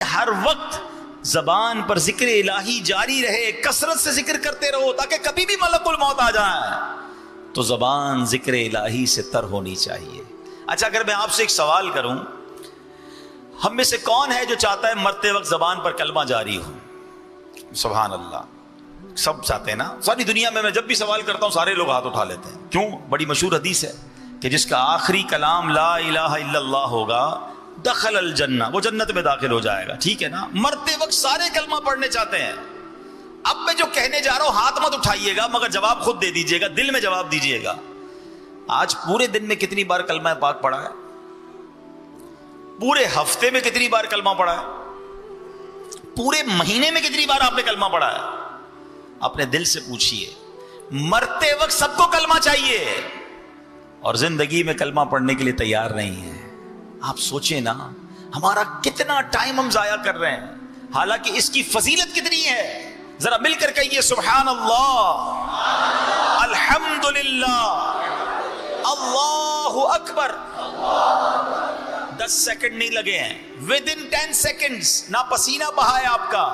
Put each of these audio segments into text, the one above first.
ہر وقت زبان پر ذکر الہی جاری رہے، کثرت سے ذکر کرتے رہو تاکہ کبھی بھی ملک الموت آ جائے تو زبان ذکر الہی سے تر ہونی چاہیے۔ اچھا، اگر میں آپ سے ایک سوال کروں، ہم میں سے کون ہے جو چاہتا ہے مرتے وقت زبان پر کلمہ جاری ہو؟ سبحان اللہ، سب چاہتے ہیں نا؟ ساری دنیا میں جب بھی سوال کرتا ہوں سارے لوگ ہاتھ اٹھا لیتے ہیں۔ کیوں؟ بڑی مشہور حدیث ہے کہ جس کا آخری کلام لا الہ الا اللہ ہوگا دخل الجنہ، وہ جنت میں داخل ہو جائے گا۔ ٹھیک ہے نا؟ مرتے وقت سارے کلمہ پڑھنے چاہتے ہیں۔ اب میں جو کہنے جا رہا ہوں ہاتھ مت اٹھائیے گا، مگر جواب خود دے دیجئے گا، دل میں جواب دیجئے گا۔ آج پورے دن میں کتنی بار کلمہ پاک پڑھا ہے؟ پورے ہفتے میں کتنی بار کلمہ پڑھا ہے؟ پورے مہینے میں کتنی بار آپ نے کلمہ پڑھا ہے؟ اپنے دل سے پوچھئے۔ مرتے وقت سب کو کلمہ چاہیے اور زندگی میں کلمہ پڑھنے کے لیے تیار نہیں ہے۔ آپ سوچیں نا، ہمارا کتنا ٹائم ہم ضائع کر رہے ہیں، حالانکہ اس کی فضیلت کتنی ہے۔ ذرا مل کر کہیے سبحان اللہ، الحمدللہ، اللہ اکبر۔ 10 سیکنڈ نہیں لگے ہیں، within 10 seconds، نہ پسینہ بہا ہے آپ کا،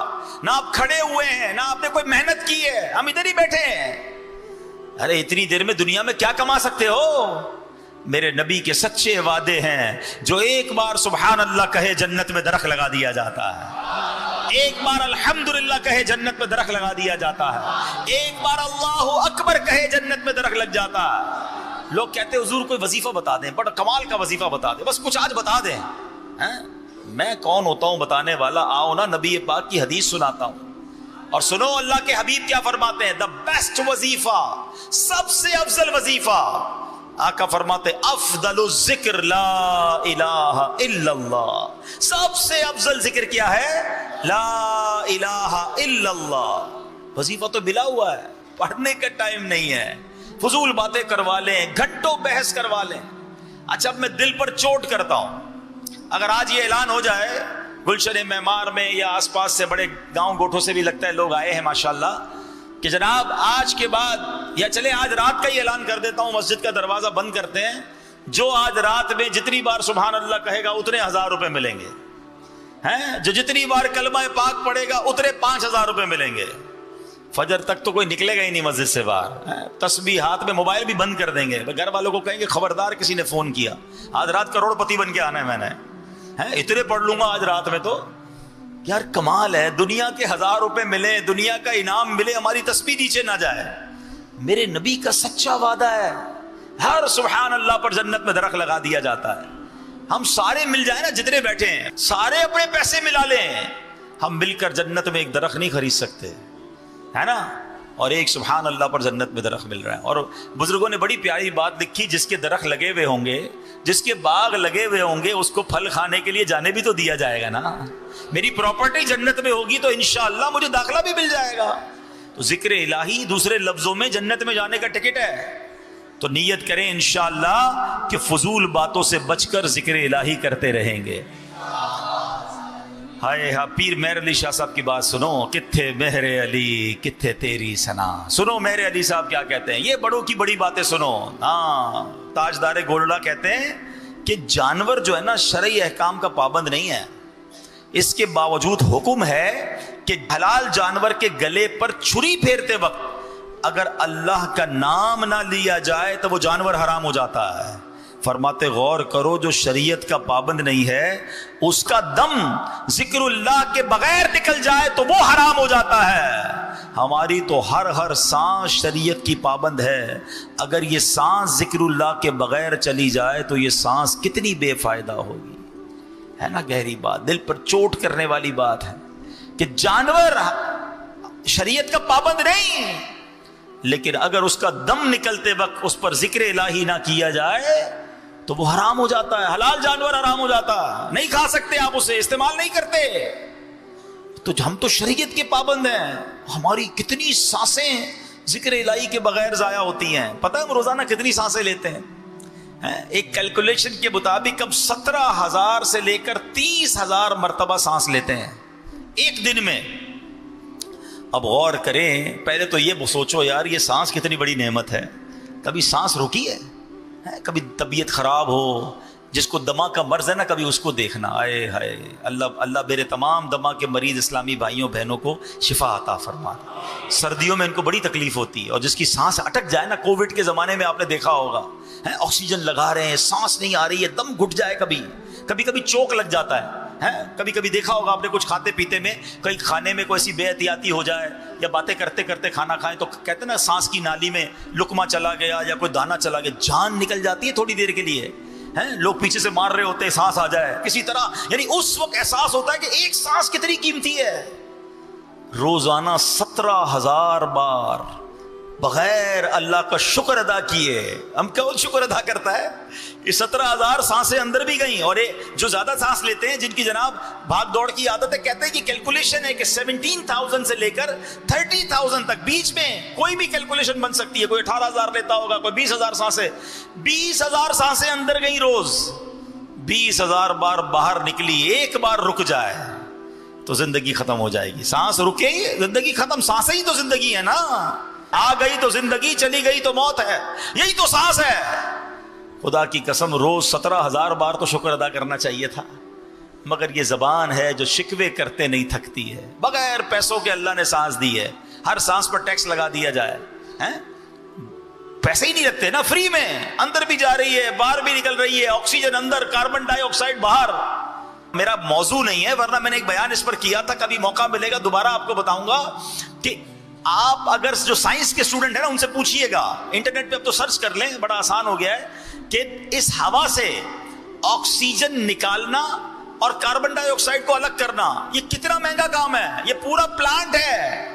نہ آپ کھڑے ہوئے ہیں، نہ آپ نے کوئی محنت کی ہے، ہم ادھر ہی بیٹھے ہیں۔ ارے اتنی دیر میں دنیا میں کیا کما سکتے ہو؟ میرے نبی کے سچے وعدے ہیں، جو ایک بار سبحان اللہ کہے جنت میں درخت لگا دیا جاتا ہے، ایک بار الحمدللہ کہے جنت میں درخت لگا دیا جاتا ہے، ایک بار اللہ اکبر کہے جنت میں درخت لگ جاتا ہے۔ لوگ کہتے ہیں حضور کوئی وظیفہ بتا دیں، بڑا کمال کا وظیفہ بتا دیں، بس کچھ آج بتا دیں۔ میں کون ہوتا ہوں بتانے والا؟ آؤ نا، نبی پاک کی حدیث سناتا ہوں اور سنو اللہ کے حبیب کیا فرماتے ہیں۔ دا بیسٹ وظیفہ، سب سے افضل وظیفہ، آقا فرماتے افضل الذکر لا الہ الا اللہ۔ سب سے افضل ذکر کیا ہے؟ لا الہ الا اللہ۔ وظیفہ تو ملا ہوا ہے، پڑھنے کا ٹائم نہیں ہے، فضول باتیں کروا لیں، گھنٹوں بحث کروا لیں۔ اچھا، اب میں دل پر چوٹ کرتا ہوں، اگر آج یہ اعلان ہو جائے گلشن معمار میں یا آس پاس سے بڑے گاؤں گوٹھوں سے بھی لگتا ہے لوگ آئے ہیں ماشاءاللہ، کہ جناب آج کے بعد، یا چلے آج رات کا ہی اعلان کر دیتا ہوں، مسجد کا دروازہ بند کرتے ہیں، جو آج رات میں جتنی بار سبحان اللہ کہے گا اتنے 1000 روپے ملیں گے، ہیں؟ جو جتنی بار کلمہ پاک پڑھے گا اتنے 5000 روپے ملیں گے۔ فجر تک تو کوئی نکلے گا ہی نہیں مسجد سے باہر، تسبیح ہاتھ میں، موبائل بھی بند کر دیں گے، گھر والوں کو کہیں گے خبردار کسی نے فون کیا، آج رات کروڑ پتی بن کے آنا ہے میں نے، اتنے پڑھ لوں گا آج رات میں۔ تو یار کمال ہے، دنیا کے 1000 روپے ملے، دنیا کا انعام ملے، ہماری تسبیح نیچے نہ جائے۔ میرے نبی کا سچا وعدہ ہے، ہر سبحان اللہ پر جنت میں درخت لگا دیا جاتا ہے۔ ہم سارے مل جائیں نا، جتنے بیٹھے ہیں سارے اپنے پیسے ملا لیں، ہم مل کر جنت میں ایک درخت نہیں خرید سکتے، ہے نا؟ اور ایک سبحان اللہ پر جنت میں درخت مل رہا ہے۔ اور بزرگوں نے بڑی پیاری بات لکھی، جس کے درخت لگے ہوئے ہوں گے، جس کے باغ لگے ہوئے ہوں گے، اس کو پھل کھانے کے لیے جانے بھی تو دیا جائے گا نا۔ میری پراپرٹی جنت میں ہوگی تو انشاءاللہ مجھے داخلہ بھی مل جائے گا۔ تو ذکر الہی دوسرے لفظوں میں جنت میں جانے کا ٹکٹ ہے۔ تو نیت کریں انشاءاللہ کہ فضول باتوں سے بچ کر ذکر الہی کرتے رہیں گے۔ ہائے ہاں، پیر مہر علی شاہ صاحب کی بات سنو، کتھے مہر علی کتھے تیری ثنا۔ سنو مہر علی صاحب کیا کہتے ہیں، یہ بڑوں کی بڑی باتیں سنو۔ ہاں، تاجدار گولڈا کہتے ہیں کہ جانور جو ہے نا شرعی احکام کا پابند نہیں ہے، اس کے باوجود حکم ہے کہ حلال جانور کے گلے پر چھری پھیرتے وقت اگر اللہ کا نام نہ لیا جائے تو وہ جانور حرام ہو جاتا ہے۔ فرماتے غور کرو، جو شریعت کا پابند نہیں ہے اس کا دم ذکر اللہ کے بغیر نکل جائے تو وہ حرام ہو جاتا ہے۔ ہماری تو ہر سانس شریعت کی پابند ہے، اگر یہ سانس ذکر اللہ کے بغیر چلی جائے تو یہ سانس کتنی بے فائدہ ہوگی، ہے نا؟ گہری بات، دل پر چوٹ کرنے والی بات ہے کہ جانور شریعت کا پابند نہیں، لیکن اگر اس کا دم نکلتے وقت اس پر ذکر الہی نہ کیا جائے تو وہ حرام ہو جاتا ہے، حلال جانور حرام ہو جاتا ہے، نہیں کھا سکتے آپ اسے، استعمال نہیں کرتے۔ تو ہم تو شریعت کے پابند ہیں، ہماری کتنی سانسیں ذکر الہی کے بغیر ضائع ہوتی ہیں۔ پتہ ہے ہم روزانہ کتنی سانسیں لیتے ہیں؟ ایک کیلکولیشن کے مطابق اب 17,000 سے لے کر 30,000 مرتبہ سانس لیتے ہیں ایک دن میں۔ اب غور کریں، پہلے تو یہ سوچو یار یہ سانس کتنی بڑی نعمت ہے، کبھی سانس روکی ہے؟ کبھی طبیعت خراب ہو، جس کو دما کا مرض ہے نا کبھی اس کو دیکھنا. آئے ہائے اللہ میرے تمام دما کے مریض اسلامی بھائیوں بہنوں کو شفا عطا فرما. سردیوں میں ان کو بڑی تکلیف ہوتی ہے اور جس کی سانس اٹک جائے نا, کووڈ کے زمانے میں آپ نے دیکھا ہوگا, آکسیجن لگا رہے ہیں, سانس نہیں آ رہی ہے, دم گھٹ جائے, کبھی چوک لگ جاتا ہے. کبھی دیکھا ہوگا آپ نے کچھ کھاتے پیتے میں کہیں کھانے میں کوئی ایسی بے احتیاطی ہو جائے یا باتیں کرتے کرتے کھانا کھائیں تو کہتے ہیں نا سانس کی نالی میں لقمہ چلا گیا یا کوئی دانا چلا گیا, جان نکل جاتی ہے تھوڑی دیر کے لیے. لوگ پیچھے سے مار رہے ہوتے ہیں, سانس آ جائے کسی طرح, یعنی اس وقت احساس ہوتا ہے کہ ایک سانس کتنی قیمتی ہے. روزانہ 17,000 بار بغیر اللہ کا شکر ادا کیے. ہم کون شکر ادا کرتا ہے کہ 17,000 سانسیں اندر بھی گئیں. اور جو زیادہ سانس لیتے ہیں, جن کی جناب بھاگ دوڑ کی عادت ہے, کہتے ہیں کہ کیلکولیشن ہے کہ 17,000 سے لے کر 30,000 تک بیچ میں کوئی بھی کیلکولیشن بن سکتی ہے. کوئی 18,000 لیتا ہوگا, کوئی 20,000 سانسیں. 20,000 سانسیں اندر گئیں روز. 20,000 بار باہر نکلی, ایک بار رک جائے تو زندگی ختم ہو جائے گی. سانس رکے زندگی ختم. سانسیں ہی تو زندگی ہے نا. آ گئی تو زندگی, چلی گئی تو موت ہے. یہی تو سانس ہے. خدا کی قسم روز 17,000 بار تو شکر ادا کرنا چاہیے تھا, مگر یہ زبان ہے جو شکوے کرتے نہیں تھکتی ہے. بغیر پیسوں کے اللہ نے سانس دی ہے, ہر سانس پر ٹیکس لگا دیا جائے. پیسے ہی نہیں رکھتے نا, فری میں اندر بھی جا رہی ہے, باہر بھی نکل رہی ہے. آکسیجن اندر, کاربن ڈائی آکسائڈ باہر. میرا موضوع نہیں ہے, ورنہ میں نے ایک بیان اس پر کیا تھا, کبھی موقع ملے گا دوبارہ آپ کو بتاؤں گا کہ آپ اگر جو سائنس کے اسٹوڈنٹ ہیں نا ان سے پوچھئے گا, انٹرنیٹ پہ اب تو سرچ کر لیں, بڑا آسان ہو گیا ہے, کہ اس ہوا سے آکسیجن نکالنا اور کاربن ڈائی آکسائڈ کو الگ کرنا یہ کتنا مہنگا کام ہے. یہ پورا پلانٹ ہے.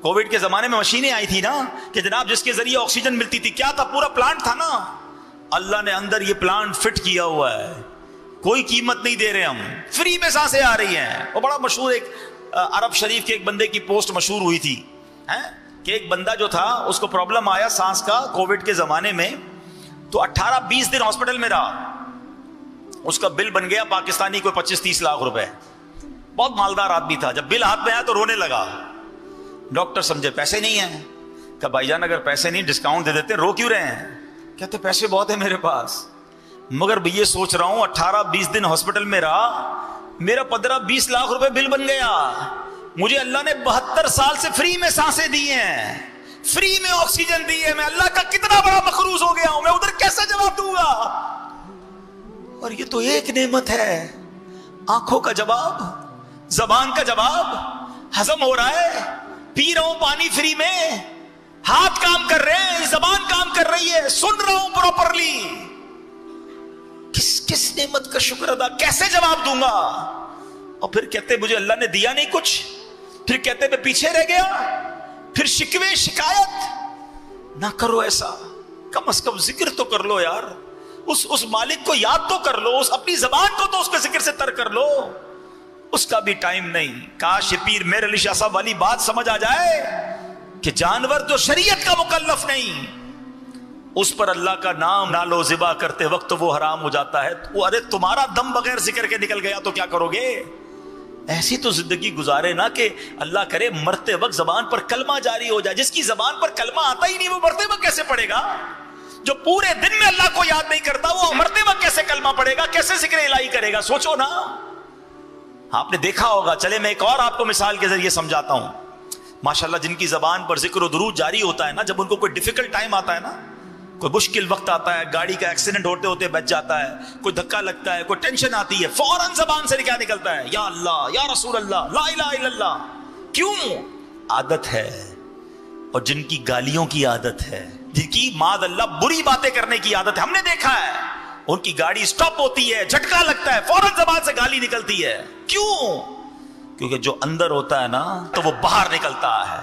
کووڈ کے زمانے میں مشینیں آئی تھی نا کہ جناب جس کے ذریعے آکسیجن ملتی تھی, کیا تھا, پورا پلانٹ تھا نا. اللہ نے اندر یہ پلانٹ فٹ کیا ہوا ہے, کوئی قیمت نہیں دے رہے ہم, فری میں سانسیں آ رہی ہیں. وہ بڑا مشہور ایک عرب شریف کے ایک بندے کی پوسٹ مشہور ہوئی تھی کہ ایک بندہ جو تھا اس کو پرابلم آیا سانس کا کووڈ کے زمانے میں, تو 18-20 دن ہاسپٹل میں رہا. اس کا بل بن گیا پاکستانی کوئی 25-30 لاکھ روپے. بہت مالدار آدمی تھا. جب بل ہاتھ میں آیا تو رونے لگا. ڈاکٹر سمجھے پیسے نہیں ہیں. کہ بھائی جان اگر پیسے نہیں ڈسکاؤنٹ دے دیتے, رو کیوں رہے ہیں؟ کہتے پیسے بہت ہیں میرے پاس, مگر یہ سوچ رہا ہوں 18-20 دن ہاسپٹل میں رہا, میرا 15-20 لاکھ روپے بل بن گیا. مجھے اللہ نے 72 سال سے فری میں سانسیں دی ہیں, فری میں آکسیجن دی ہے. میں اللہ کا کتنا بڑا مقروض ہو گیا ہوں, میں ادھر کیسے جواب دوں گا؟ اور یہ تو ایک نعمت ہے, آنکھوں کا جواب, زبان کا جواب, ہضم ہو رہا ہے, پی رہا ہوں پانی فری میں, ہاتھ کام کر رہے ہیں, زبان کام کر رہی ہے, سن رہا ہوں پراپرلی. کس نعمت کا شکر ادا, کیسے جواب دوں گا؟ اور پھر کہتے مجھے اللہ نے دیا نہیں کچھ, پھر کہتے میں پیچھے رہ گیا. پھر شکوے شکایت نہ کرو. ایسا کم از کم ذکر تو کر لو یار, اس مالک کو یاد تو کر لو, اس اپنی زبان کو تو اس کے ذکر سے تر کر لو. اس کا بھی ٹائم نہیں. کاش پیر میر علی شاہ صاحب والی بات سمجھ آ جائے کہ جانور جو شریعت کا مکلف نہیں, اس پر اللہ کا نام نہ لو ذبح کرتے وقت وہ حرام ہو جاتا ہے. ارے تمہارا دم بغیر ذکر کے نکل گیا تو کیا کرو گے؟ ایسی تو زندگی گزارے نا کہ اللہ کرے مرتے وقت زبان پر کلمہ جاری ہو جائے. جس کی زبان پر کلمہ آتا ہی نہیں وہ مرتے وقت کیسے پڑھے گا؟ جو پورے دن میں اللہ کو یاد نہیں کرتا وہ مرتے وقت کیسے کلمہ پڑھے گا, کیسے ذکر الہی کرے گا؟ سوچو نا. آپ نے دیکھا ہوگا, چلے میں ایک اور آپ کو مثال کے ذریعے سمجھاتا ہوں. ماشاءاللہ جن کی زبان پر ذکر و درود جاری ہوتا ہے نا, جب ان کو کوئی ڈیفیکلٹ ٹائم آتا ہے نا, کوئی مشکل وقت آتا ہے, گاڑی کا ایکسیڈنٹ ہوتے ہوتے بچ جاتا ہے, کوئی دھکا لگتا ہے, کوئی ٹینشن آتی ہے, فوراً زبان سے کیا نکلتا ہے؟ یا اللہ, یا رسول اللہ, لا الہ الا اللہ. کیوں؟ عادت ہے. اور جن کی گالیوں کی عادت ہے, جن کی معاذ اللہ بری باتیں کرنے کی عادت ہے, ہم نے دیکھا ہے ان کی گاڑی سٹاپ ہوتی ہے, جھٹکا لگتا ہے, فوراً زبان سے گالی نکلتی ہے. کیوں؟ کیونکہ جو اندر ہوتا ہے نا تو وہ باہر نکلتا ہے.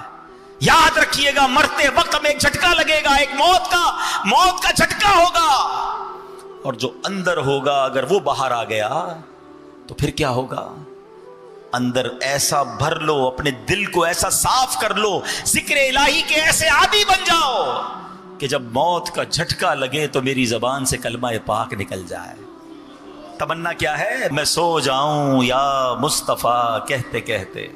یاد رکھیے گا, مرتے وقت ہمیں ایک جھٹکا لگے گا, ایک موت کا جھٹکا ہوگا, اور جو اندر ہوگا اگر وہ باہر آ گیا تو پھر کیا ہوگا؟ اندر ایسا بھر لو, اپنے دل کو ایسا صاف کر لو, ذکر الہی کے ایسے عادی بن جاؤ کہ جب موت کا جھٹکا لگے تو میری زبان سے کلمہ پاک نکل جائے. تمنا کیا ہے؟ میں سو جاؤں یا مصطفیٰ کہتے کہتے,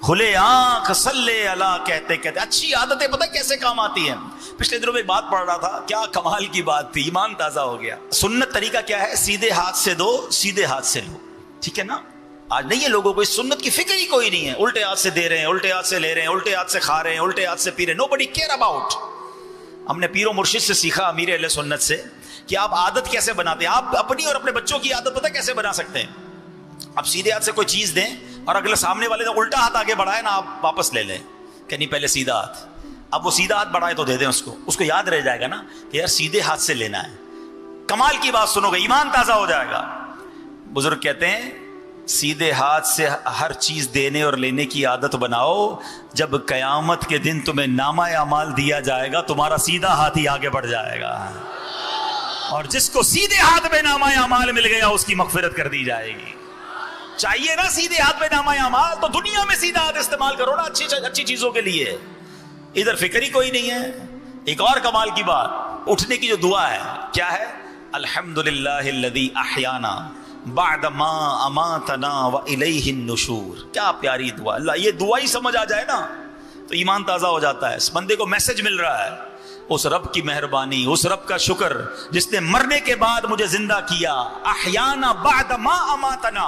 کھلے آنکھ صلی اللہ کہتے کہتے اچھی عادتیں پتہ کیسے کام آتی ہیں. پچھلے دنوں میں ایک بات پڑھ رہا تھا, کیا کمال کی بات تھی, ایمان تازہ ہو گیا. سنت طریقہ کیا ہے؟ سیدھے ہاتھ سے دو, سیدھے ہاتھ سے لو, ٹھیک ہے نا. آج نہیں ہے لوگوں کو اس سنت کی فکر ہی کوئی نہیں ہے. الٹے ہاتھ سے دے رہے ہیں, الٹے ہاتھ سے لے رہے ہیں, الٹے ہاتھ سے کھا رہے ہیں, الٹے ہاتھ سے پی رہے ہیں. Nobody care about. ہم نے پیر و مرشد سے سیکھا, امیر اہل سنت سے, کہ آپ عادت کیسے بناتے ہیں. آپ اپنی اور اپنے بچوں کی عادت پتہ کیسے بنا سکتے ہیں؟ آپ سیدھے ہاتھ سے کوئی چیز دیں اور اگلے سامنے والے نے الٹا ہاتھ آگے بڑھائے نا, آپ واپس لے لیں کہ نہیں پہلے سیدھا ہاتھ. اب وہ سیدھا ہاتھ بڑھائے تو دے دیں اس کو یاد رہ جائے گا نا کہ یار سیدھے ہاتھ سے لینا ہے. کمال کی بات سنو گے, ایمان تازہ ہو جائے گا. بزرگ کہتے ہیں سیدھے ہاتھ سے ہر چیز دینے اور لینے کی عادت بناؤ. جب قیامت کے دن تمہیں نامہ اعمال دیا جائے گا, تمہارا سیدھا ہاتھ ہی آگے بڑھ جائے گا, اور جس کو سیدھے ہاتھ میں نامہ اعمال مل گیا اس کی مغفرت کر دی جائے گی. چاہیے نا سیدھے ہاتھ میں نامہ اعمال, تو دنیا میں سیدھا ہاتھ استعمال کرو نا اچھی چیزوں کے لیے. ادھر فکر ہی کوئی نہیں ہے. ایک اور کمال کی بات, اٹھنے کی جو دعا ہے کیا ہے؟ الحمدللہ الذی احیانا بعد ما اماتنا والیہ النشور. کیا پیاری دعا. اللہ یہ دعا ہی سمجھ آ جائے نا تو ایمان تازہ ہو جاتا ہے. اس بندے کو میسج مل رہا ہے, اس رب کی مہربانی, اس رب کا شکر جس نے مرنے کے بعد مجھے زندہ کیا. احیانا بعد ما اماتنا.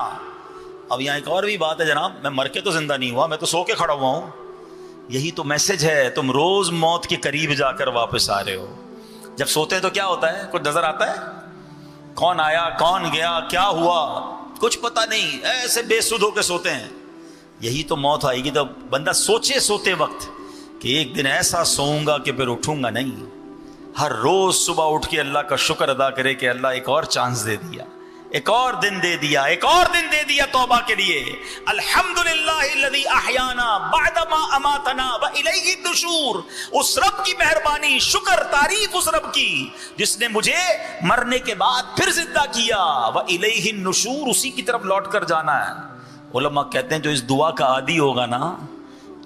اب یہاں ایک اور بھی بات ہے جناب, میں مر کے تو زندہ نہیں ہوا, میں تو سو کے کھڑا ہوا ہوں. یہی تو میسج ہے. تم روز موت کے قریب جا کر واپس آ رہے ہو. جب سوتے ہیں تو کیا ہوتا ہے؟ کچھ نظر آتا ہے؟ کون آیا, کون گیا, کیا ہوا, کچھ پتہ نہیں, ایسے بے سدھ ہو کے سوتے ہیں. یہی تو موت آئے گی تو بندہ سوچے سوتے وقت کہ ایک دن ایسا سوؤں گا کہ پھر اٹھوں گا نہیں. ہر روز صبح اٹھ کے اللہ کا شکر ادا کرے کہ اللہ ایک اور چانس دے دیا, ایک اور دن دے دیا, ایک اور دن دے دیا توبہ کے لیے. الحمدللہ الذی احیانا بعد ما اماتنا والیہ النشور. اس رب کی مہربانی, شکر, تعریف اس رب کی جس نے مجھے مرنے کے بعد پھر زندہ کیا. والیہ النشور, اسی کی طرف لوٹ کر جانا ہے. علماء کہتے ہیں جو اس دعا کا عادی ہوگا نا,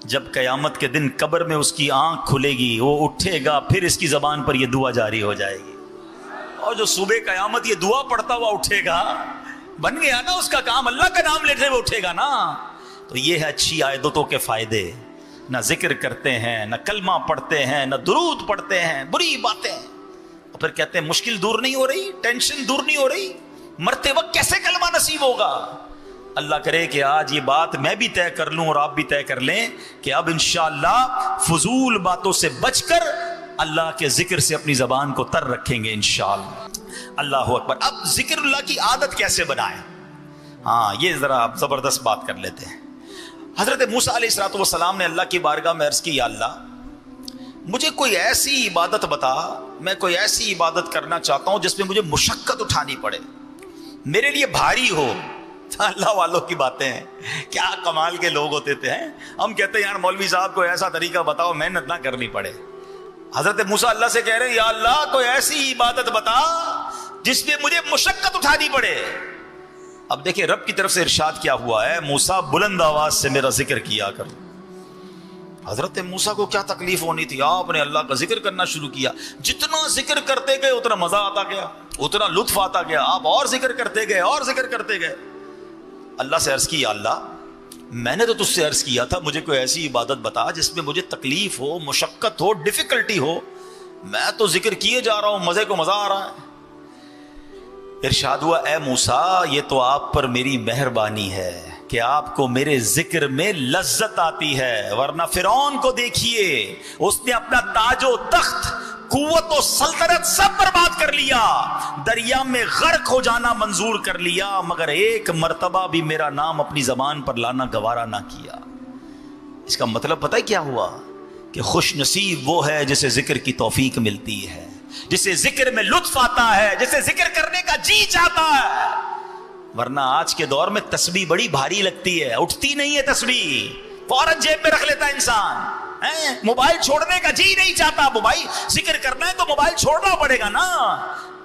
جب قیامت کے دن قبر میں اس کی آنکھ کھلے گی, وہ اٹھے گا, پھر اس کی زبان پر یہ دعا جاری ہو جائے گی. اور جو صبح قیامت یہ دعا پڑھتا ہوا اٹھے گا, بن گیا نا اس کا کام, اللہ کا نام لیتے ہوئے اٹھے گا نا. تو یہ ہے اچھی عادتوں کے فائدے. نہ ذکر کرتے ہیں, نہ کلمہ پڑھتے ہیں, نہ درود پڑھتے ہیں, بری باتیں. اور پھر کہتے ہیں مشکل دور نہیں ہو رہی, ٹینشن دور نہیں ہو رہی, مرتے وقت کیسے کلمہ نصیب ہوگا. اللہ کرے کہ آج یہ بات میں بھی طے کر لوں اور آپ بھی طے کر لیں کہ اب انشاءاللہ فضول باتوں سے بچ کر اللہ کے ذکر سے اپنی زبان کو تر رکھیں گے انشاءاللہ. اللہ اکبر. اب ذکر اللہ کی عادت کیسے بنائیں؟ ہاں یہ ذرا آپ زبردست بات کر لیتے ہیں. حضرت موسیٰ علیہ السلام نے اللہ کی بارگاہ میں عرض کی, یا اللہ مجھے کوئی ایسی عبادت بتا, میں کوئی ایسی عبادت کرنا چاہتا ہوں جس میں مجھے مشقت اٹھانی پڑے, میرے لیے بھاری ہو. اللہ والوں کی باتیں ہیں, کیا کمال کے لوگ ہوتے تھے. ہم کہتے ہیں یار مولوی صاحب کو ایسا طریقہ بتاؤ محنت نہ کرنی پڑے. حضرت موسیٰ اللہ سے کہہ رہے ہیں یا اللہ کوئی ایسی عبادت بتا جس میں مجھے مشقت اٹھانی پڑے. اب دیکھیں رب کی طرف سے ارشاد کیا ہوا ہے, موسیٰ بلند آواز سے میرا ذکر کیا کر. حضرت موسیٰ کو کیا تکلیف ہونی تھی, آپ نے اللہ کا ذکر کرنا شروع کیا. جتنا ذکر کرتے گئے اتنا مزہ آتا گیا, اتنا لطف آتا گیا, آپ اور ذکر کرتے گئے اور ذکر کرتے گئے. اللہ سے عرض کی یا اللہ میں نے تو تجھ سے عرض کیا تھا مجھے کوئی ایسی عبادت بتا جس میں مجھے تکلیف ہو, مشقت ہو, ڈیفیکلٹی ہو. میں تو ذکر کیے جا رہا ہوں, مزے کو مزہ آ رہا ہے. ارشاد ہوا اے موسیٰ یہ تو آپ پر میری مہربانی ہے کہ آپ کو میرے ذکر میں لذت آتی ہے, ورنہ فرعون کو دیکھیے اس نے اپنا تاج و تخت, قوت و سلطنت سب برباد کر لیا, دریا میں غرق ہو جانا منظور کر لیا, مگر ایک مرتبہ بھی میرا نام اپنی زبان پر لانا گوارا نہ کیا. اس کا مطلب پتہ ہے کیا ہوا کہ خوش نصیب وہ ہے جسے ذکر کی توفیق ملتی ہے, جسے ذکر میں لطف آتا ہے, جسے ذکر کرنے کا جی چاہتا ہے. ورنہ آج کے دور میں تسبیح بڑی بھاری لگتی ہے, اٹھتی نہیں ہے تسبیح, فوراً جیب میں رکھ لیتا ہے انسان. موبائل چھوڑنے کا جی نہیں چاہتا, موبائل ذکر کرنا ہے تو موبائل چھوڑنا پڑے گا نا.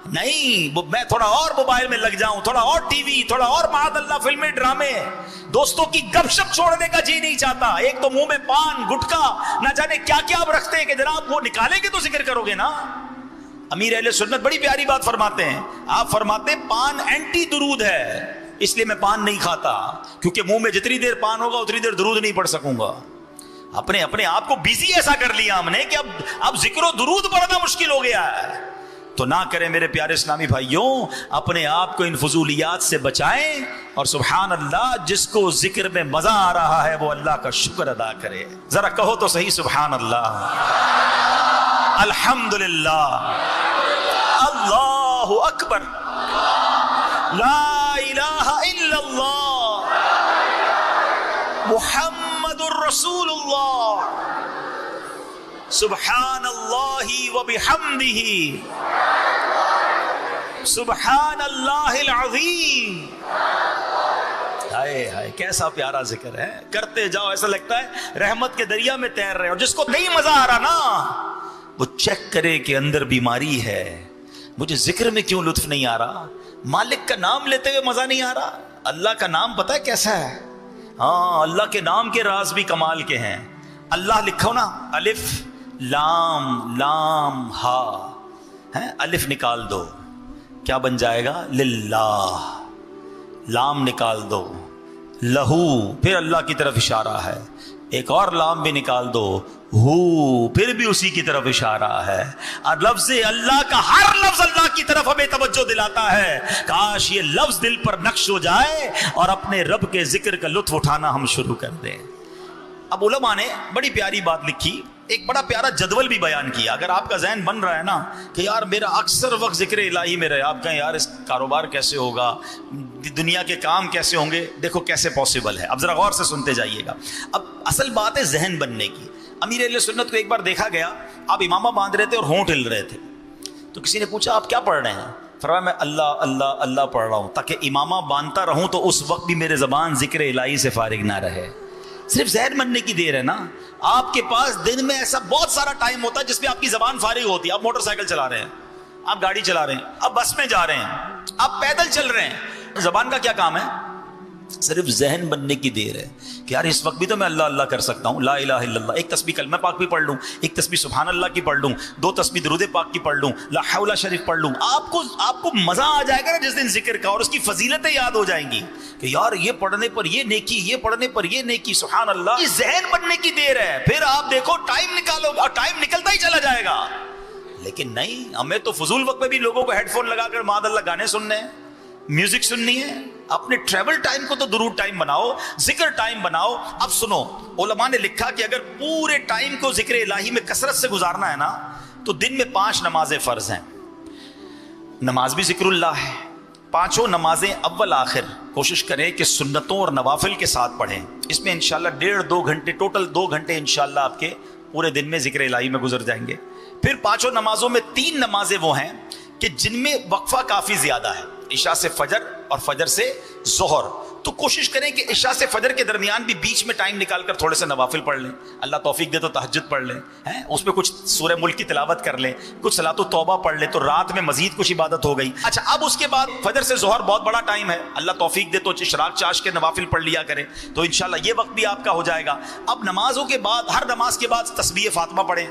نہیں میں تھوڑا اور موبائل میں لگ جاؤں, تھوڑا اور ٹی وی, تھوڑا اور معاذ اللہ فلمیں ڈرامے, دوستوں کی گپ شپ چھوڑنے کا جی نہیں چاہتا. ایک تو منہ میں پان گٹکا نہ جانے کیا کیا آپ رکھتے ہیں کہ جناب وہ نکالیں گے تو ذکر کرو گے نا. امیر اہل سنت بڑی پیاری بات فرماتے ہیں, آپ فرماتے ہیں پان اینٹی درود ہے, اس لیے میں پان نہیں کھاتا، کیونکہ منہ میں جتنی دیر پان ہوگا اتنی دیر درود نہیں پڑھ سکوں گا. اپنے آپ کو بیزی ایسا کر لیا ہم نے کہ اب ذکر و درود پڑھنا مشکل ہو گیا ہے. تو نہ کریں میرے پیارے اسلامی بھائیوں، اپنے آپ کو ان فضولیات سے بچائیں، اور سبحان اللہ جس کو ذکر میں مزہ آ رہا ہے وہ اللہ کا شکر ادا کرے. ذرا کہو تو صحیح سبحان اللہ، الحمدللہ، اللہ اکبر، لا الہ الا اللہ، محمد الرسول اللہ، سبحان اللہ وبحمدہ، سبحان اللہ العظیم. ہائے ہائے کیسا پیارا ذکر ہے، کرتے جاؤ ایسا لگتا ہے رحمت کے دریا میں تیر رہے. اور جس کو نہیں مزہ آ رہا نا وہ چیک کرے کہ اندر بیماری ہے. مجھے ذکر میں کیوں لطف نہیں آ رہا؟ مالک کا نام لیتے ہوئے مزہ نہیں آ رہا. اللہ کا نام پتہ ہے کیسا ہے؟ ہاں، اللہ کے نام کے راز بھی کمال کے ہیں. اللہ لکھو نا، الف لام لام ہا، الف نکال دو کیا بن جائے گا؟ للہ. لام نکال دو لہو، پھر اللہ کی طرف اشارہ ہے. ایک اور لام بھی نکال دو، ہو، پھر بھی اسی کی طرف اشارہ ہے. اور لفظ اللہ کا ہر لفظ اللہ کی طرف ہمیں توجہ دلاتا ہے. کاش یہ لفظ دل پر نقش ہو جائے اور اپنے رب کے ذکر کا لطف اٹھانا ہم شروع کر دیں. اب علماء نے بڑی پیاری بات لکھی، ایک بڑا پیارا جدول بھی بیان کیا. اگر آپ کا ذہن بن رہا ہے نا کہ یار میرا اکثر وقت ذکر الہی میں رہے، آپ کہیں یار اس کاروبار کیسے ہوگا، دنیا کے کام کیسے ہوں گے، دیکھو کیسے پاسبل ہے. اب ذرا غور سے سنتے جائیے گا. اب اصل بات ہے ذہن بننے کی. امیر اہل سنت کو ایک بار دیکھا گیا، آپ امامہ باندھ رہے تھے اور ہونٹ ہل رہے تھے. تو کسی نے پوچھا آپ کیا پڑھ رہے ہیں؟ فرمایا میں اللہ اللہ اللہ پڑھ رہا ہوں تاکہ امامہ باندھتا رہوں تو اس وقت بھی میرے زبان ذکر الہی سے فارغ نہ رہے. صرف ذہن بننے کی دیر ہے نا. آپ کے پاس دن میں ایسا بہت سارا ٹائم ہوتا ہے جس پہ آپ کی زبان فارغ ہوتی ہے. آپ موٹر سائیکل چلا رہے ہیں، آپ گاڑی چلا رہے ہیں، آپ بس میں جا رہے ہیں، آپ پیدل چل رہے ہیں. زبان کا کیا کام ہے؟ صرف ذہن بننے کی دیر ہے کہ یار اس وقت بھی تو میں اللہ اللہ کر سکتا ہوں، لا الہ الا اللہ. ایک تسبیح کلمہ پاک بھی پڑھ لوں، ایک تسبیح سبحان اللہ کی پڑھ لوں، 2 تسبیح درود پاک کی پڑھ لوں، لا حول شریف پڑھ لوں. آپ کو مزہ آ جائے گا نا جس دن ذکر کا، اور اس کی فضیلتیں یاد ہو جائیں گی کہ یار یہ پڑھنے پر یہ نیکی، یہ پڑھنے پر یہ نیکی، سبحان اللہ. یہ ذہن بننے کی دیر ہے. پھر آپ دیکھو ٹائم نکالو اور ٹائم نکلتا ہی چلا جائے گا. لیکن نہیں، ہمیں تو فضول وقت میں بھی لوگوں کو ہیڈ فون لگا کر معاذ اللہ گانے سننے ہیں، میوزک سننی ہے. اپنے ٹریول ٹائم کو تو درود ٹائم بناؤ، ذکر ٹائم بناؤ. اب سنو، علماء نے لکھا کہ اگر پورے ٹائم کو ذکر الہی میں کثرت سے گزارنا ہے نا تو دن میں 5 نمازیں فرض ہیں. نماز بھی ذکر اللہ ہے. 5 نمازیں اول آخر کوشش کریں کہ سنتوں اور نوافل کے ساتھ پڑھیں. اس میں انشاءاللہ 1.5-2 گھنٹے، ٹوٹل 2 گھنٹے انشاءاللہ آپ کے پورے دن میں ذکر الہی میں گزر جائیں گے. پھر 5 نمازوں میں 3 نمازیں وہ ہیں کہ جن میں وقفہ کافی زیادہ ہے، عشاء سے فجر اور فجر سے ظہر. تو کوشش کریں کہ عشاء سے فجر کے درمیان بھی بیچ میں ٹائم نکال کر تھوڑے سے نوافل پڑھ لیں. اللہ توفیق دے تو تہجد پڑھ لیں، اس میں کچھ سورہ ملک کی تلاوت کر لیں، کچھ صلاۃ التوبہ پڑھ لیں، تو رات میں مزید کچھ عبادت ہو گئی. اچھا، اب اس کے بعد فجر سے ظہر بہت بڑا ٹائم ہے، اللہ توفیق دے تو اشراق چاش کے نوافل پڑھ لیا کریں، تو انشاءاللہ یہ وقت بھی آپ کا ہو جائے گا. اب نمازوں کے بعد، ہر نماز کے بعد تسبیح فاطمہ پڑھیں،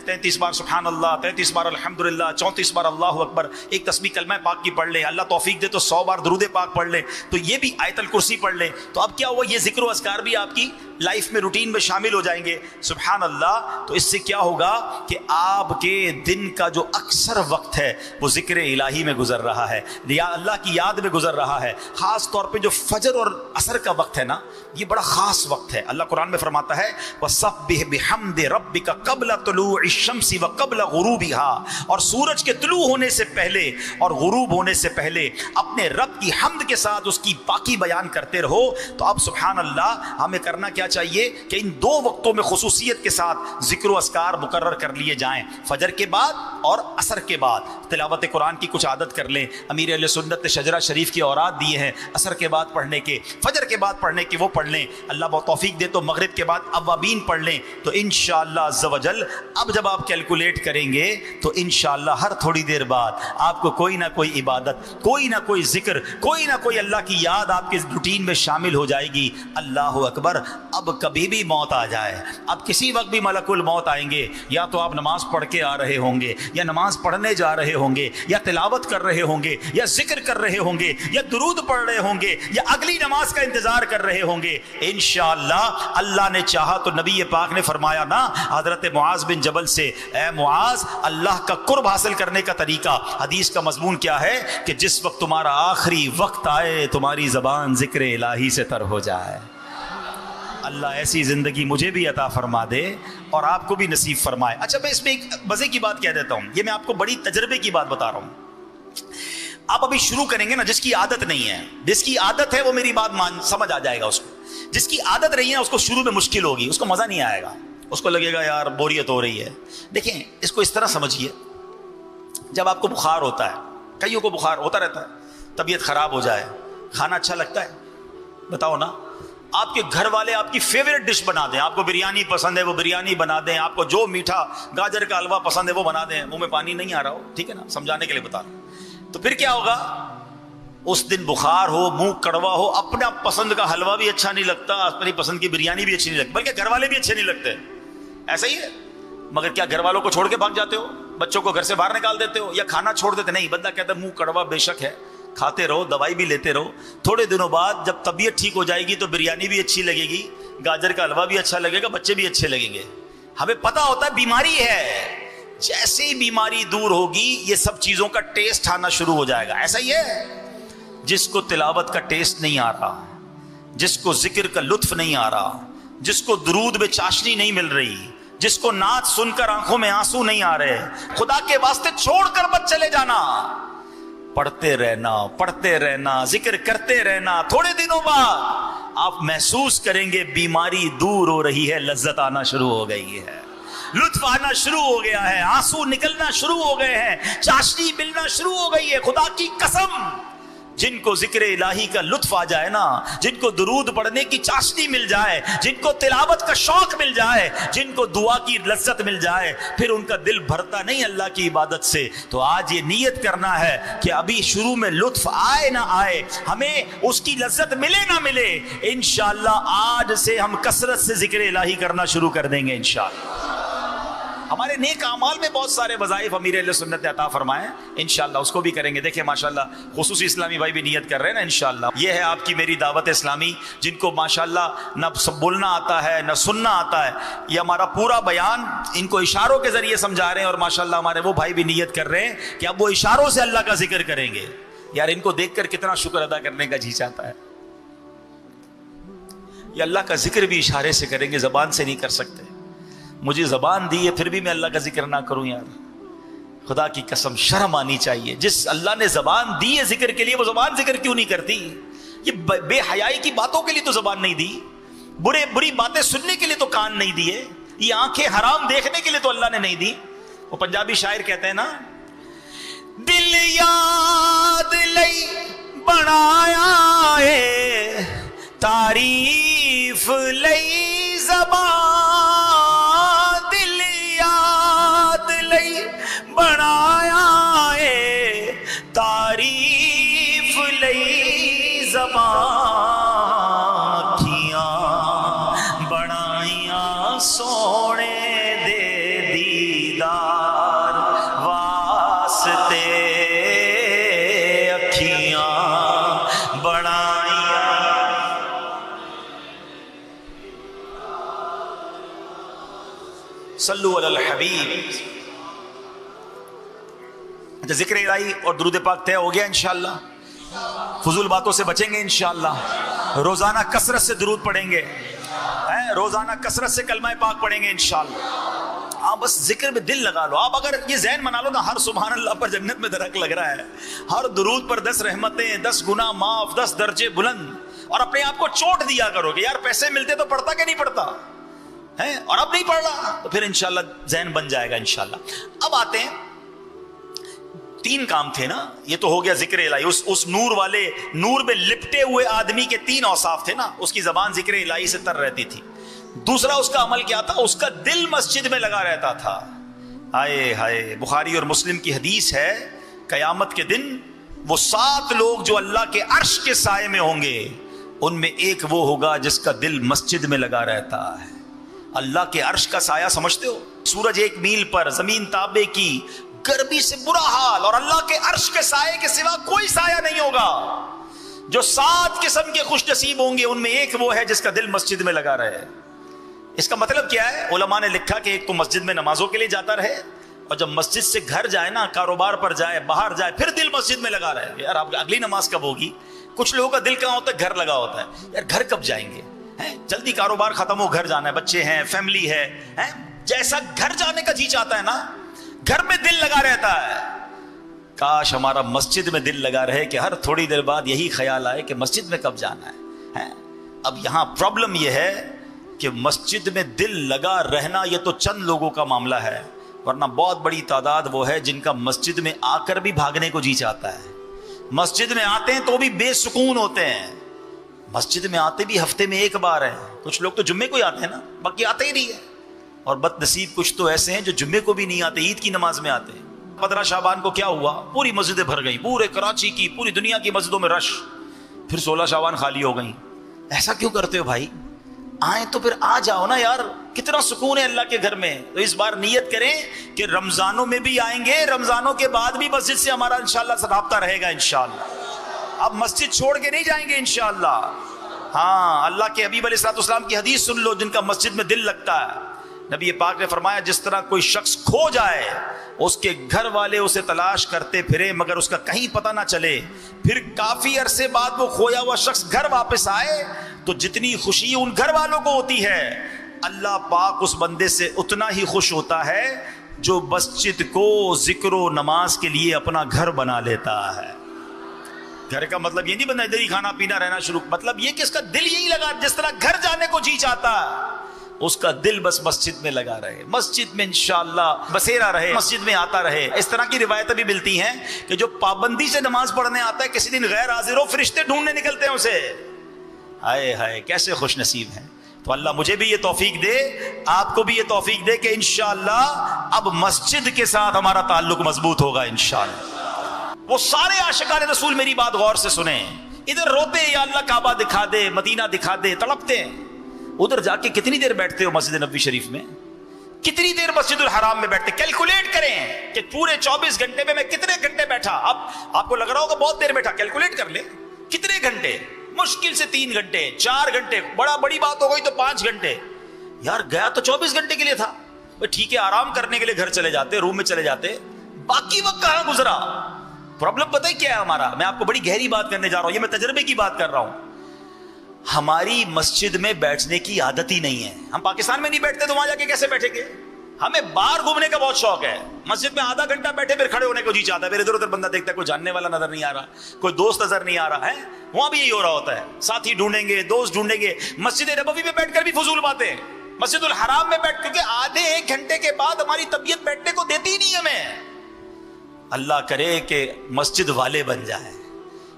33 بار سبحان اللہ، 33 بار الحمدللہ، 34 بار اللہ اکبر. ایک تسبیح کلمہ پاک کی پڑھ لیں، اللہ توفیق دے تو 100 بار درود پاک پڑھ لیں. تو یہ بھی آیت الکرسی پڑھ لیں. تو اب کیا ہوا، یہ ذکر و اذکار بھی آپ کی لائف میں، روٹین میں شامل ہو جائیں گے. سبحان اللہ. تو اس سے کیا ہوگا کہ آپ کے دن کا جو اکثر وقت ہے وہ ذکر الہی میں گزر رہا ہے، یا اللہ کی یاد میں گزر رہا ہے. خاص طور پہ جو فجر اور عصر کا وقت ہے نا، یہ بڑا خاص وقت ہے. اللہ قرآن میں فرماتا ہے وَسَبِّحْ بِحَمْدِ رَبِّكَ قَبْلَ طُلُوعِ الشَّمْسِ وَقَبْلَ غُرُوبِهَا. اور سورج کے طلوع ہونے سے پہلے اور غروب ہونے سے پہلے اپنے رب کی حمد کے ساتھ اس کی پاکی بیان کرتے رہو. تو اب سبحان اللہ ہمیں کرنا کیا چاہیے کہ ان 2 وقتوں میں خصوصیت کے ساتھ ذکر و اذکار مقرر کر لیے جائیں. فجر کے بعد اور عصر کے بعد تلاوت قرآن کی کچھ عادت کر لیں. امیر اہل سنت نے شجرہ شریف کی اوراد دیے ہیں عصر کے بعد پڑھنے کے، فجر کے بعد پڑھنے کے، وہ پڑھ لیں. اللہ بہت توفیق دے تو مغرب کے بعد اوابین پڑھ لیں. تو انشاءاللہ عز و جل اب جب آپ کیلکولیٹ کریں گے تو انشاءاللہ ہر تھوڑی دیر بعد آپ کو کوئی نہ کوئی عبادت، کوئی نہ کوئی ذکر، کوئی نہ کوئی اللہ کی یاد آپ کے روٹین میں شامل ہو جائے گی۔ اللہ اکبر! اب کبھی بھی موت آ جائے، اب کسی وقت بھی ملک الموت آئیں گے، یا تو آپ نماز پڑھ کے آ رہے ہوں گے، یا نماز پڑھنے جا رہے ہوں گے، یا تلاوت کر رہے ہوں گے، یا ذکر کر رہے ہوں گے، یا درود پڑھ رہے ہوں گے، یا اگلی نماز کا انتظار کر رہے ہوں گے، انشاءاللہ اللہ نے چاہا تو نبی پاک نے فرمایا نا حضرت معاذ بن جبل سے، اے معاذ اللہ کا قرب حاصل کرنے کا طریقہ، حدیث کا مضمون کیا ہے کہ جس وقت تمہارا آخری وقت آئے تمہاری زبان ذکر الہی سے تر ہو جائے۔ اللہ ایسی زندگی مجھے بھی عطا فرما دے اور آپ کو بھی نصیب فرمائے۔ اچھا میں اس میں ایک مزے کی بات کہہ دیتا ہوں، یہ میں آپ کو بڑی تجربے کی بات بتا رہا ہوں۔ آپ ابھی شروع کریں گے نا، جس کی عادت نہیں ہے، جس کی عادت ہے وہ میری بات سمجھ آ جائے گا اس کو، جس کی عادت نہیں ہے اس کو شروع میں مشکل ہوگی، اس کو مزہ نہیں آئے گا، اس کو لگے گا یار بوریت ہو رہی ہے۔ دیکھیں اس کو اس طرح سمجھیے، جب آپ کو بخار ہوتا ہے، کئیوں کو بخار ہوتا رہتا ہے، طبیعت خراب ہو جائے، کھانا اچھا لگتا ہے؟ بتاؤ نا، آپ کے گھر والے آپ کی فیوریٹ ڈش بنا دیں، آپ کو بریانی پسند ہے وہ بریانی بنا دیں، آپ کو جو میٹھا گاجر کا حلوہ پسند ہے وہ بنا دیں، منہ میں پانی نہیں آ رہا ہو، ٹھیک ہے نا، سمجھانے کے لیے بتا رہا ہوں، تو پھر کیا ہوگا؟ اس دن بخار ہو، منہ کڑوا ہو، اپنا پسند کا حلوہ بھی اچھا نہیں لگتا، اپنی پسند کی بریانی بھی اچھی نہیں لگتی، بلکہ گھر والے بھی اچھے نہیں لگتے، ایسا ہی ہے۔ مگر کیا گھر والوں کو چھوڑ کے بھاگ جاتے ہو؟ بچوں کو گھر سے باہر نکال دیتے ہو یا کھانا چھوڑ دیتے؟ نہیں، بندہ کہتا ہے منہ کڑوا بے شک ہے، کھاتے رہو، دوائی بھی لیتے رہو، تھوڑے دنوں بعد جب طبیعت ٹھیک ہو جائے گی تو بریانی بھی اچھی لگے گی، گاجر کا حلوہ بھی اچھا لگے گا، بچے بھی اچھے لگیں گے۔ ہمیں پتا ہوتا ہے بیماری ہے، جیسے ہی بیماری دور ہوگی یہ سب چیزوں کا ٹیسٹ آنا شروع ہو جائے گا۔ ایسا ہی ہے، جس کو تلاوت کا ٹیسٹ نہیں آ رہا، جس کو ذکر کا لطف نہیں آ رہا، جس کو درود میں چاشنی نہیں مل رہی، جس کو نعت سن کر آنکھوں میں آنسو نہیں آ رہے، خدا کے واسطے چھوڑ کر مت چلے جانا، پڑھتے رہنا، ذکر کرتے رہنا، تھوڑے دنوں بعد آپ محسوس کریں گے بیماری دور ہو رہی ہے، لذت آنا شروع ہو گئی ہے، لطف آنا شروع ہو گیا ہے، آنسو نکلنا شروع ہو گئے ہیں، چاشنی ملنا شروع ہو گئی ہے۔ خدا کی قسم، جن کو ذکر الہی کا لطف آ جائے نا، جن کو درود پڑھنے کی چاشنی مل جائے، جن کو تلاوت کا شوق مل جائے، جن کو دعا کی لذت مل جائے، پھر ان کا دل بھرتا نہیں اللہ کی عبادت سے۔ تو آج یہ نیت کرنا ہے کہ ابھی شروع میں لطف آئے نہ آئے، ہمیں اس کی لذت ملے نہ ملے، انشاءاللہ آج سے ہم کثرت سے ذکر الہی کرنا شروع کر دیں گے انشاءاللہ۔ ہمارے نیک اعمال میں بہت سارے وظائف امیر اہل سنت نے عطا فرمائے ہیں، انشاءاللہ اس کو بھی کریں گے۔ دیکھیں ماشاءاللہ خصوصی اسلامی بھائی بھی نیت کر رہے ہیں نا انشاءاللہ۔ یہ ہے آپ کی میری دعوت اسلامی، جن کو ماشاءاللہ نہ بولنا آتا ہے نہ سننا آتا ہے، یہ ہمارا پورا بیان ان کو اشاروں کے ذریعے سمجھا رہے ہیں، اور ماشاءاللہ ہمارے وہ بھائی بھی نیت کر رہے ہیں کہ اب وہ اشاروں سے اللہ کا ذکر کریں گے۔ یار ان کو دیکھ کر کتنا شکر ادا کرنے کا جی چاہتا ہے، یہ اللہ کا ذکر بھی اشارے سے کریں گے، زبان سے نہیں کر سکتے۔ مجھے زبان دی ہے پھر بھی میں اللہ کا ذکر نہ کروں، یار خدا کی قسم شرم آنی چاہیے۔ جس اللہ نے زبان دی ہے ذکر کے لیے، وہ زبان ذکر کیوں نہیں کرتی؟ یہ بے حیائی کی باتوں کے لیے تو زبان نہیں دی، بری باتیں سننے کے لیے تو کان نہیں دیے، یہ آنکھیں حرام دیکھنے کے لیے تو اللہ نے نہیں دی۔ وہ پنجابی شاعر کہتے ہیں نا، دل یاد لئی بنایا ہے تعریف لئی زبان، بنایا ہے تعریف لئی زبان، اکھیاں بنائیاں سونے دے دیدار واسطے، اکھیاں بنائیاں۔ صلو علی الحبیب۔ ذکر الہی اور درود پاک طے ہو گیا انشاءاللہ، فضول باتوں سے بچیں گے انشاءاللہ، روزانہ کثرت سے درود پڑھیں گے، روزانہ کثرت سے کلمہ پاک پڑھیں گے انشاءاللہ۔ آپ بس ذکر میں دل لگا لو، آپ اگر یہ ذہن بنا لو نا، ہر سبحان اللہ پر جنت میں درخت لگ رہا ہے، ہر درود پر 10 رحمتیں، 10 گناہ معاف، 10 درجے بلند، اور اپنے آپ کو چوٹ دیا کرو کہ یار پیسے ملتے تو پڑھتا کہ نہیں پڑھتا ہے، اور اب نہیں پڑھ رہا، تو پھر انشاءاللہ ذہن بن جائے گا انشاءاللہ۔ اب آتے ہیں، 3 کام تھے نا، یہ تو ہو گیا ذکر الہی، اس نور والے نور میں لپٹے ہوئے آدمی کے 3 اوصاف تھے نا، اس کی زبان ذکر الہی سے تر رہتی تھی۔ دوسرا اس کا عمل کیا تھا؟ اس کا دل مسجد میں لگا رہتا تھا. ہائے ہائے، بخاری اور مسلم کی حدیث ہے، قیامت کے دن وہ 7 لوگ جو اللہ کے عرش کے سائے میں ہوں گے، ان میں ایک وہ ہوگا جس کا دل مسجد میں لگا رہتا ہے. اللہ کے عرش کا سایہ سمجھتے ہو؟ سورج 1 میل پر، زمین تابے کی، گرمی سے برا حال، اور اللہ کے عرش کے سائے کے سوا کوئی سایہ نہیں ہوگا. جو 7 قسم کے خوش نصیب ہوں گے، ان میں ایک وہ ہے جس کا دل مسجد میں لگا رہے. اس کا مطلب کیا ہے؟ علماء نے لکھا کہ ایک تو مسجد میں نمازوں کے لیے جاتا رہے، اور جب مسجد سے گھر جائے نا، کاروبار پر جائے، باہر جائے، پھر دل مسجد میں لگا رہے. یار آپ اگلی نماز کب ہوگی؟ کچھ لوگوں کا دل کہاں ہوتا ہے؟ گھر لگا ہوتا ہے. یار گھر کب جائیں گے؟ جلدی کاروبار ختم ہو، گھر جانا ہے، بچے ہیں، فیملی ہے. جیسا گھر جانے کا جی چاہتا ہے نا، گھر میں دل لگا رہتا ہے. کاش ہمارا مسجد میں دل لگا رہے کہ ہر تھوڑی دیر بعد یہی خیال آئے کہ مسجد میں کب جانا ہے. اب یہاں پرابلم یہ ہے کہ مسجد میں دل لگا رہنا یہ تو چند لوگوں کا معاملہ ہے، ورنہ بہت بڑی تعداد وہ ہے جن کا مسجد میں آ کر بھی بھاگنے کو جی چاہتا ہے. مسجد میں آتے ہیں تو بھی بے سکون ہوتے ہیں. مسجد میں آتے بھی ہفتے میں 1 بار ہیں. کچھ لوگ تو جمعے کو ہی آتے ہیں نا، باقی آتے ہی نہیں ہے. اور بد نصیب کچھ تو ایسے ہیں جو جمعے کو بھی نہیں آتے، عید کی نماز میں آتے ہیں. 15 شعبان کو کیا ہوا؟ پوری مسجدیں بھر گئی، پورے کراچی کی، پوری دنیا کی مسجدوں میں رش. پھر 16 شعبان خالی ہو گئی. ایسا کیوں کرتے ہو بھائی؟ آئیں تو پھر آ جاؤ نا یار، کتنا سکون ہے اللہ کے گھر میں. تو اس بار نیت کریں کہ رمضانوں میں بھی آئیں گے، رمضانوں کے بعد بھی مسجد سے ہمارا انشاءاللہ رابطہ رہے گا انشاءاللہ. اب مسجد چھوڑ کے نہیں جائیں گے انشاءاللہ. ہاں، اللہ کے حبیب علیہ الصلوۃ والسلام کی حدیث سن لو، جن کا مسجد میں دل لگتا ہے. نبی پاک نے فرمایا، جس طرح کوئی شخص کھو جائے، اس کے گھر والے اسے تلاش کرتے پھرے مگر اس کا کہیں پتہ نہ چلے، پھر کافی عرصے بعد وہ کھویا ہوا شخص گھر واپس آئے تو جتنی خوشی ان گھر والوں کو ہوتی ہے، اللہ پاک اس بندے سے اتنا ہی خوش ہوتا ہے جو مسجد کو ذکر و نماز کے لیے اپنا گھر بنا لیتا ہے. گھر کا مطلب یہ نہیں بندہ ادھر ہی کھانا پینا رہنا شروع، مطلب یہ کہ اس کا دل یہی لگا، جس طرح گھر جانے کو جی چاہتا ہے اس کا دل بس مسجد میں لگا رہے، مسجد میں انشاءاللہ بسیرا رہے، مسجد میں آتا رہے. اس طرح کی روایتیں بھی ملتی ہیں کہ جو پابندی سے نماز پڑھنے آتا ہے، کسی دن غیر حاضر ہو، فرشتے ڈھونڈنے نکلتے ہیں اسے. ہائے ہائے کیسے خوش نصیب ہیں. تو اللہ مجھے بھی یہ توفیق دے، آپ کو بھی یہ توفیق دے کہ انشاءاللہ اب مسجد کے ساتھ ہمارا تعلق مضبوط ہوگا انشاءاللہ. وہ سارے عاشقان رسول میری بات غور سے سنیں. ادھر روتے ہیں یا اللہ کعبہ دکھا دے، مدینہ دکھا دے، تڑپتے ہیں. ادھر جا کے کتنی دیر بیٹھتے ہو مسجد نبوی شریف میں؟ کتنی دیر مسجد الحرام میں بیٹھتے؟ کیلکولیٹ کریں کہ پورے 24 گھنٹے میں کتنے گھنٹے بیٹھا. اب آپ کو لگ رہا ہوگا بہت دیر بیٹھا، کیلکولیٹ کر لیں کتنے گھنٹے. مشکل سے 3 گھنٹے، 4 گھنٹے، بڑی بات ہو گئی تو 5 گھنٹے. یار گیا تو 24 گھنٹے کے لیے تھا. ٹھیک ہے، آرام کرنے کے لیے گھر چلے جاتے، روم میں چلے جاتے، باقی وقت کہاں گزرا؟ پرابلم پتہ ہے کیا ہے ہمارا؟ میں آپ کو بڑی گہری بات کرنے جا رہا ہوں، یہ میں تجربے کی بات کر رہا ہوں. ہماری مسجد میں بیٹھنے کی عادت ہی نہیں ہے. ہم پاکستان میں نہیں بیٹھتے تو وہاں جا کے کیسے بیٹھیں گے؟ ہمیں باہر گھومنے کا بہت شوق ہے. مسجد میں آدھا گھنٹہ بیٹھے پھر کھڑے ہونے کو جی چاہتا ہے، پھر ادھر ادھر بندہ دیکھتا ہے، کوئی جاننے والا نظر نہیں آ رہا، کوئی دوست نظر نہیں آ رہا ہے. وہاں بھی یہی ہو رہا ہوتا ہے، ساتھی ڈھونڈیں گے، دوست ڈھونڈیں گے. مسجد نبوی میں بیٹھ کر بھی فضول باتیں، مسجد الحرام میں بیٹھ، کیونکہ آدھے 1 گھنٹے کے بعد ہماری طبیعت بیٹھنے کو دیتی ہی نہیں ہمیں. اللہ کرے کہ مسجد والے بن جائیں،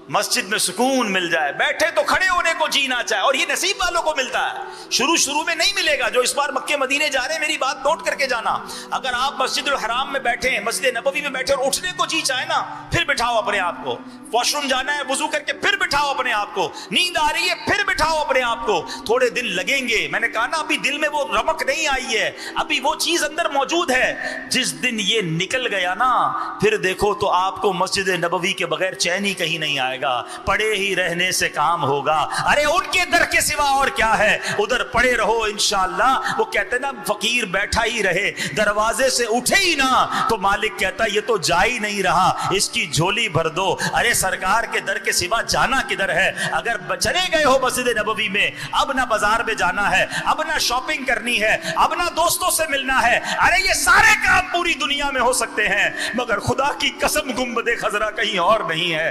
مسجد میں سکون مل جائے، بیٹھے تو کھڑے ہونے کو جی نہ چاہے. اور یہ نصیب والوں کو ملتا ہے، شروع میں نہیں ملے گا. جو اس بار مکے مدینے جا رہے ہیں میری بات نوٹ کر کے جانا، اگر آپ مسجد الحرام میں بیٹھے ہیں، مسجد نبوی میں بیٹھے اور اٹھنے کو جی چاہے نا، پھر بٹھاؤ اپنے آپ کو. واش روم جانا ہے، وضو کر کے پھر بٹھاؤ اپنے آپ کو. نیند آ رہی ہے، پھر بٹھاؤ اپنے آپ کو. تھوڑے دن لگیں گے، میں نے کہا نا ابھی دل میں وہ رمق نہیں آئی ہے، ابھی وہ چیز اندر موجود ہے. جس دن یہ نکل گیا نا، پھر دیکھو تو آپ کو مسجد نبوی کے بغیر چین ہی کہیں نہیں آئے گا. پڑے ہی رہنے سے کام ہوگا. ارے ان کے در کے سوا اور کیا ہے، ادھر پڑے رہو انشاءاللہ. وہ کہتے نا فقیر بیٹھا ہی رہے، دروازے سے اٹھے ہی نہ تو مالک کہتا یہ تو جا ہی نہیں رہا، اس کی جھولی بھر دو. ارے سرکار کے در کے سوا جانا کدھر ہے؟ اگر چلے گئے ہو مسجد نبوی میں، اب نہ بازار میں جانا ہے، اب نہ شاپنگ کرنی ہے، اب نہ دوستوں سے ملنا ہے. ارے یہ سارے کام پوری دنیا میں ہو سکتے ہیں، مگر خدا کی قسم گنبد خضرا کہیں اور نہیں ہے.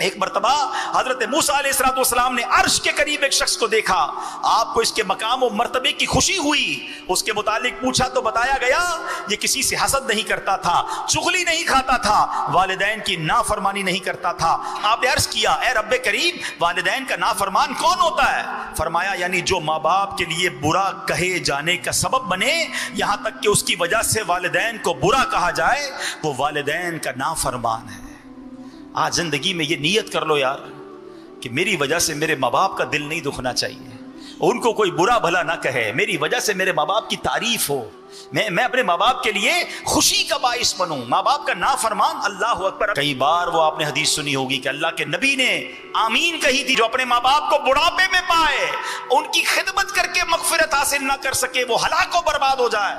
ایک مرتبہ حضرت موسیٰ علیہ السلام نے عرش کے قریب ایک شخص کو دیکھا، آپ کو اس کے مقام و مرتبے کی خوشی ہوئی، اس کے متعلق پوچھا تو بتایا گیا یہ کسی سے حسد نہیں کرتا تھا، چغلی نہیں کھاتا تھا، والدین کی نافرمانی نہیں کرتا تھا۔ آپ نے عرض کیا اے رب کریم والدین کا نافرمان کون ہوتا ہے؟ فرمایا یعنی جو ماں باپ کے لیے برا کہے جانے کا سبب بنے، یہاں تک کہ اس کی وجہ سے والدین کو برا کہا جائے، وہ والدین کا نافرمان ہے۔ آج زندگی میں یہ نیت کر لو یار کہ میری وجہ سے میرے ماں باپ کا دل نہیں دکھنا چاہیے، ان کو کوئی برا بھلا نہ کہے، میری وجہ سے میرے ماں باپ کی تعریف ہو، میں اپنے ماں باپ کے لیے خوشی کا باعث بنوں، ماں باپ کا نافرمان۔ اللہ اکبر۔ کئی بار وہ آپ نے حدیث سنی ہوگی کہ اللہ کے نبی نے آمین کہی تھی، جو اپنے ماں باپ کو بڑھاپے میں پائے، ان کی خدمت کر کے مغفرت حاصل نہ کر سکے، وہ ہلاک و برباد ہو جائے،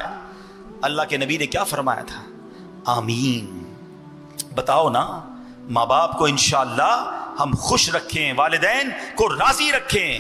اللہ کے نبی نے کیا فرمایا تھا؟ آمین۔ بتاؤ نا، ماں باپ کو انشاءاللہ ہم خوش رکھیں، والدین کو راضی رکھیں۔